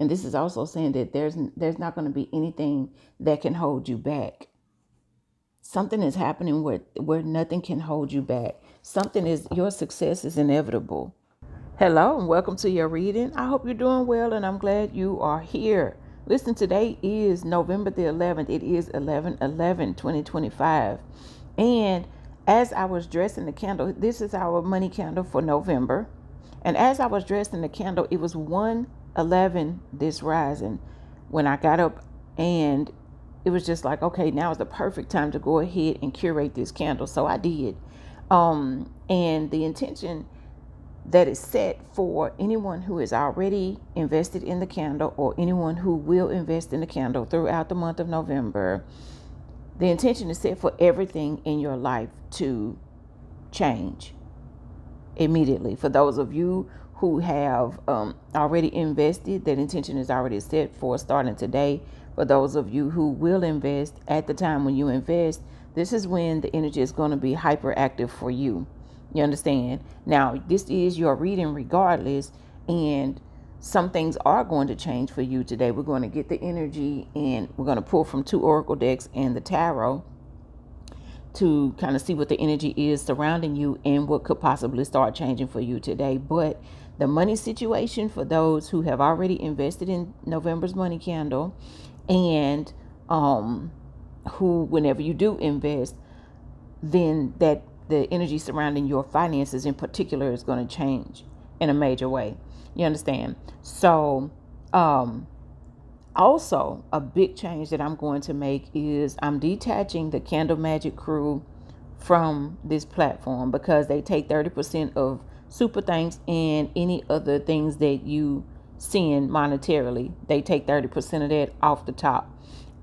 And this is also saying that there's not going to be anything that can hold you back. Something is happening where nothing can hold you back. Your success is inevitable. Hello and welcome to your reading. I hope you're doing well and I'm glad you are here. Listen, today is November the 11th. It is 11/11/2025. And as I was dressing the candle, this is our money candle for November. And as I was dressing the candle, it was 1:11 this rising when I got up, and it was just like, okay, now is the perfect time to go ahead and curate this candle. So I did. And the intention that is set for anyone who is already invested in the candle or anyone who will invest in the candle throughout the month of November. The intention is set for everything in your life to change immediately. For those of you who have already invested, that intention is already set for starting today. For those of you who will invest, at the time when you invest, this is when the energy is going to be hyperactive for you. You understand? Now, this is your reading regardless, and some things are going to change for you today. We're going to get the energy, and we're going to pull from 2 oracle decks and the tarot to kind of see what the energy is surrounding you and what could possibly start changing for you today. But the money situation for those who have already invested in November's money candle, and who, whenever you do invest, then that the energy surrounding your finances in particular is going to change in a major way. You understand? So also, a big change that I'm going to make is I'm detaching the Candle Magic crew from this platform, because they take 30% of super thanks and any other things that you send monetarily. They take 30% of that off the top.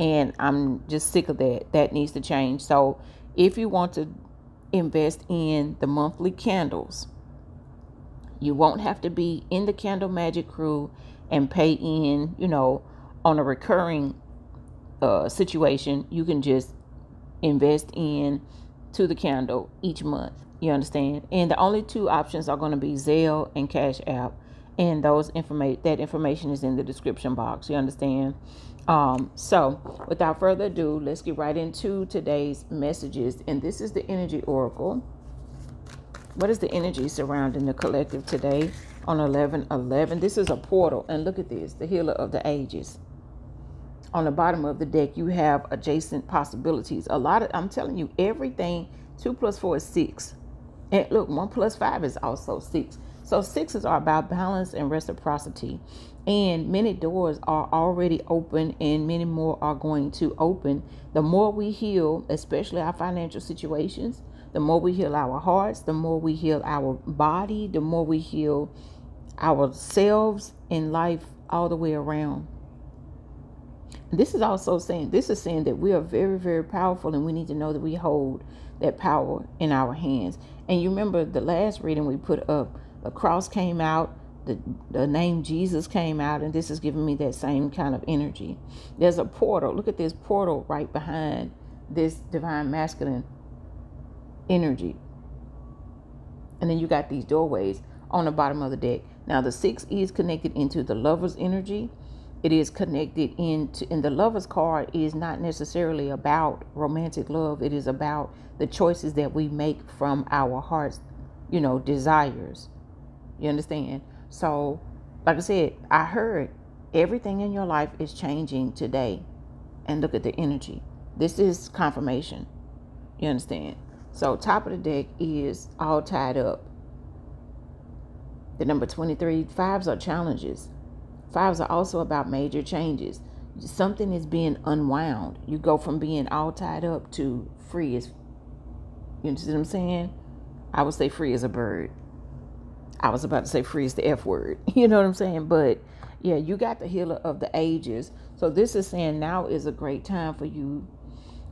And I'm just sick of that. That needs to change. So if you want to invest in the monthly candles, you won't have to be in the Candle Magic crew and pay in, on a recurring situation. You can just invest in to the candle each month. You understand? And the only 2 options are going to be Zelle and Cashapp. And that information is in the description box. You understand? So without further ado, let's get right into today's messages. And this is the energy oracle. What is the energy surrounding the collective today on 11/11? This is a portal. And look at this, the healer of the ages. On the bottom of the deck, you have adjacent possibilities. I'm telling you, everything. 2 plus 4 is 6. And look, 1 plus 5 is also 6. So 6s are about balance and reciprocity. And many doors are already open and many more are going to open. The more we heal, especially our financial situations, the more we heal our hearts, the more we heal our body, the more we heal ourselves in life all the way around. This is saying that we are very, very powerful, and we need to know that we hold that power in our hands. And you remember the last reading we put up, the cross came out, the name Jesus came out, and this is giving me that same kind of energy. There's a portal. Look at this portal right behind this divine masculine energy. And then you got these doorways on the bottom of the deck. Now the 6 is connected into the lover's energy. It is connected and the lover's card is not necessarily about romantic love. It is about the choices that we make from our heart's, desires. You understand? So, like I said, I heard everything in your life is changing today. And look at the energy. This is confirmation. You understand? So, top of the deck is all tied up. The number 23, 5s are challenges. 5s are also about major changes. Something is being unwound. You go from being all tied up to free as, you see what I'm saying? I would say free as a bird. I was about to say free as the F word. You know what I'm saying? But yeah, you got the healer of the ages. So this is saying now is a great time for you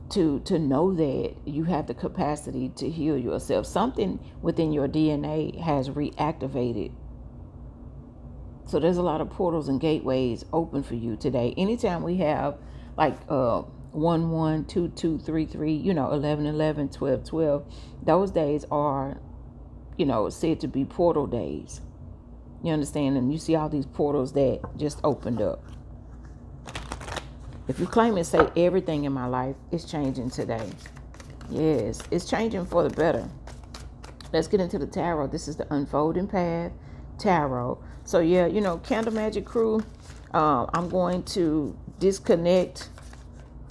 to know that you have the capacity to heal yourself. Something within your DNA has reactivated. So there's a lot of portals and gateways open for you today. Anytime we have like 1 1 2 2 3 3, 11 11 12 12, those days are said to be portal days. You understand? And you see all these portals that just opened up. If you claim and say everything in my life is changing today. Yes, it's changing for the better. Let's get into the tarot. This is the Unfolding Path Tarot. So yeah, Candle Magic Crew, I'm going to disconnect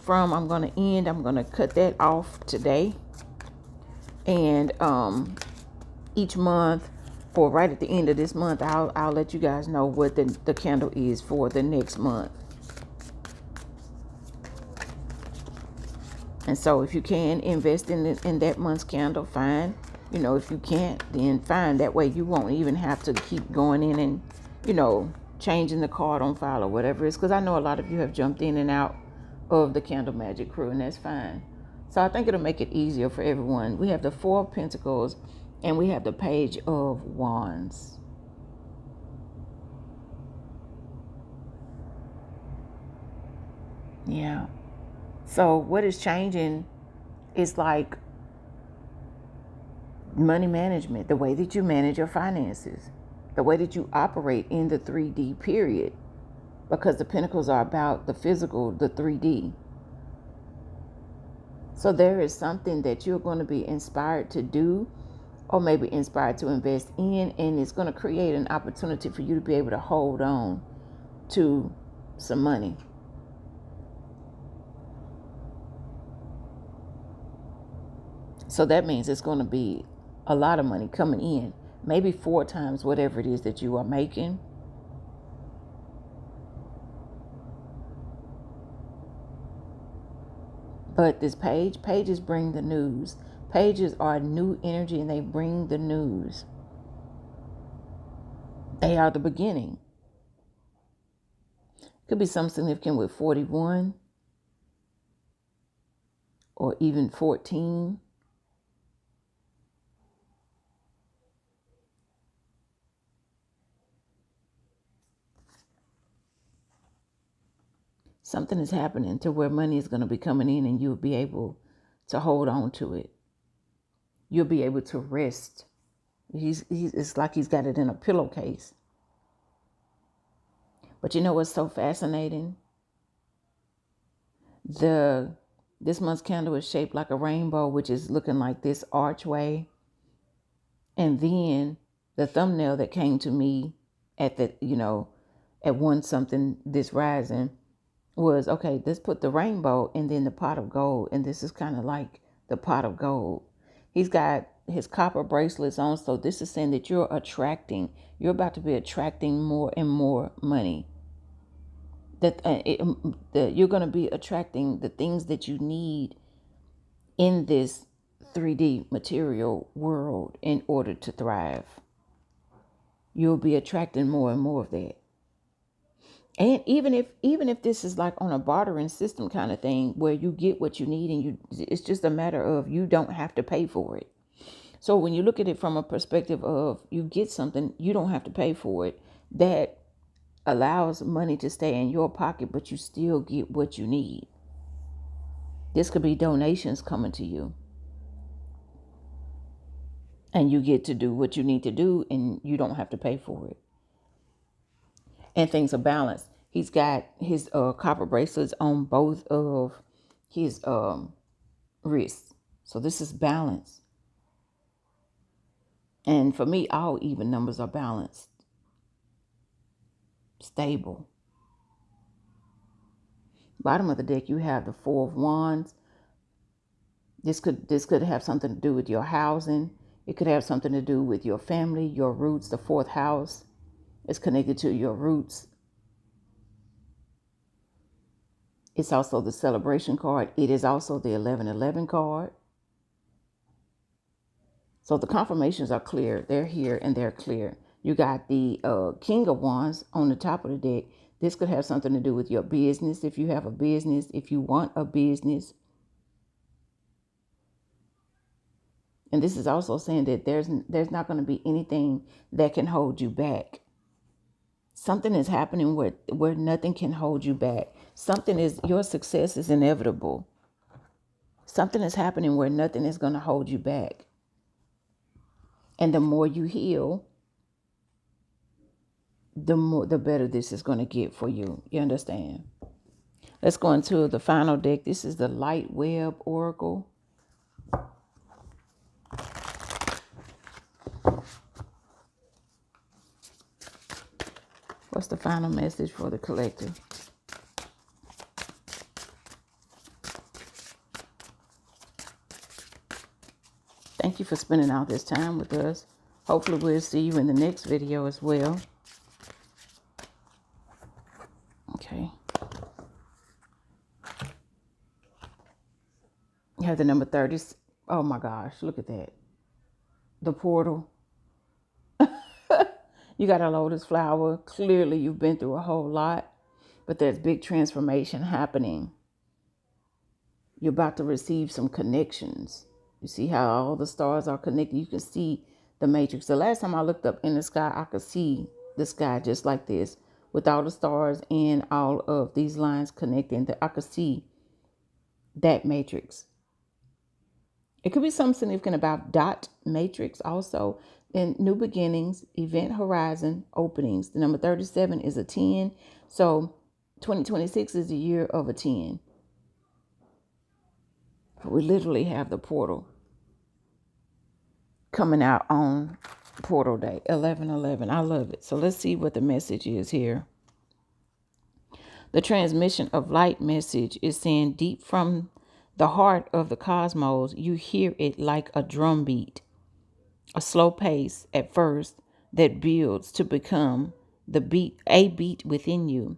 from, I'm going to cut that off today. And each month, or right at the end of this month, I'll let you guys know what the candle is for the next month. And so if you can invest in that month's candle, fine. If you can't, then fine. That way you won't even have to keep going in and, changing the card on file or whatever it is. Because I know a lot of you have jumped in and out of the Candle Magic Crew, and that's fine. So I think it'll make it easier for everyone. We have the Four of Pentacles and we have the Page of Wands. Yeah. So what is changing is like money management, the way that you manage your finances, the way that you operate in the 3D period, because the Pentacles are about the physical, the 3D. So there is something that you're going to be inspired to do, or maybe inspired to invest in, and it's going to create an opportunity for you to be able to hold on to some money. So that means it's going to be a lot of money coming in, maybe 4 times whatever it is that you are making. But this pages bring the news. Pages are new energy and they bring the news. They are the beginning. Could be something significant with 41 or even 14. Something is happening to where money is going to be coming in and you'll be able to hold on to it. You'll be able to rest. It's like he's got it in a pillowcase. But you know what's so fascinating? This month's candle is shaped like a rainbow, which is looking like this archway. And then the thumbnail that came to me at at one something this rising was, okay, let's put the rainbow and then the pot of gold. And this is kind of like the pot of gold. He's got his copper bracelets on. So this is saying that you're about to be attracting more and more money. That you're going to be attracting the things that you need in this 3D material world in order to thrive. You'll be attracting more and more of that. And even if this is like on a bartering system kind of thing where you get what you need and it's just a matter of you don't have to pay for it. So when you look at it from a perspective of you get something, you don't have to pay for it, that allows money to stay in your pocket, but you still get what you need. This could be donations coming to you. And you get to do what you need to do and you don't have to pay for it. And things are balanced. He's got his copper bracelets on both of his wrists. So this is balance. And for me, all even numbers are balanced. Stable. Bottom of the deck, you have the Four of Wands. This could have something to do with your housing. It could have something to do with your family, your roots. The 4th house is connected to your roots. It's also the celebration card. It is also the 1111 card. So the confirmations are clear. They're here and they're clear. You got the King of Wands on the top of the deck. This could have something to do with your business. If you have a business, if you want a business. And this is also saying that there's not going to be anything that can hold you back. Something is happening where nothing can hold you back. Your success is inevitable. Something is happening where nothing is going to hold you back. And the more you heal, the better this is going to get for you. You understand? Let's go into the final deck. This is the Light Web Oracle. What's the final message for the collective? Thank you for spending all this time with us. Hopefully we'll see you in the next video as well. Okay. You have the number 30. Oh my gosh, look at that. The portal. You got a lotus flower. Clearly you've been through a whole lot, but there's big transformation happening. You're about to receive some connections. You see how all the stars are connected? You can see the matrix. The last time I looked up in the sky, I could see the sky just like this, with all the stars and all of these lines connecting. I could see that matrix. It could be something significant about dot matrix also. In new beginnings, event horizon openings. The number 37 is a 10. So 2026 is the year of a 10. We literally have the portal coming out on portal day 11/11. I love it. So let's see what the message is here. The transmission of light message is saying, deep from the heart of the cosmos, you hear it like a drum beat, a slow pace at first that builds to become a beat within you.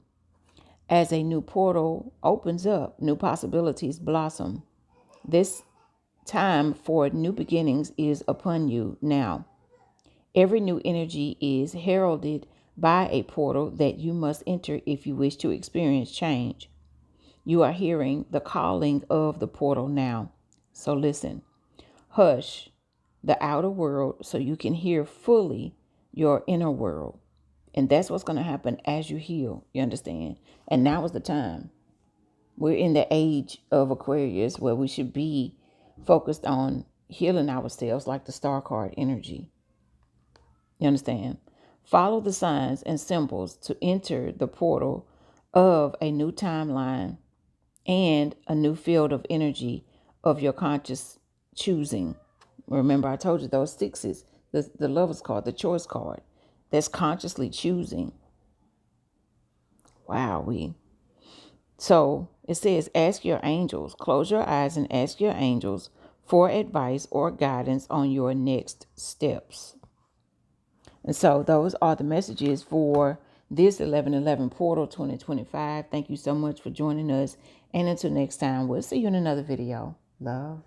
As a new portal opens up, new possibilities blossom. This time for new beginnings is upon you now. Every new energy is heralded by a portal that you must enter if you wish to experience change. You are hearing the calling of the portal now. So listen. Hush the outer world so you can hear fully your inner world. And that's what's going to happen as you heal. You understand? And now is the time. We're in the age of Aquarius where we should be focused on healing ourselves like the star card energy. You understand? Follow the signs and symbols to enter the portal of a new timeline and a new field of energy of your conscious choosing. Remember, I told you those sixes, the lover's card, the choice card, that's consciously choosing. Wow, So it says, ask your angels, close your eyes and ask your angels for advice or guidance on your next steps. And so those are the messages for this 11/11 Portal 2025. Thank you so much for joining us. And until next time, we'll see you in another video. Love.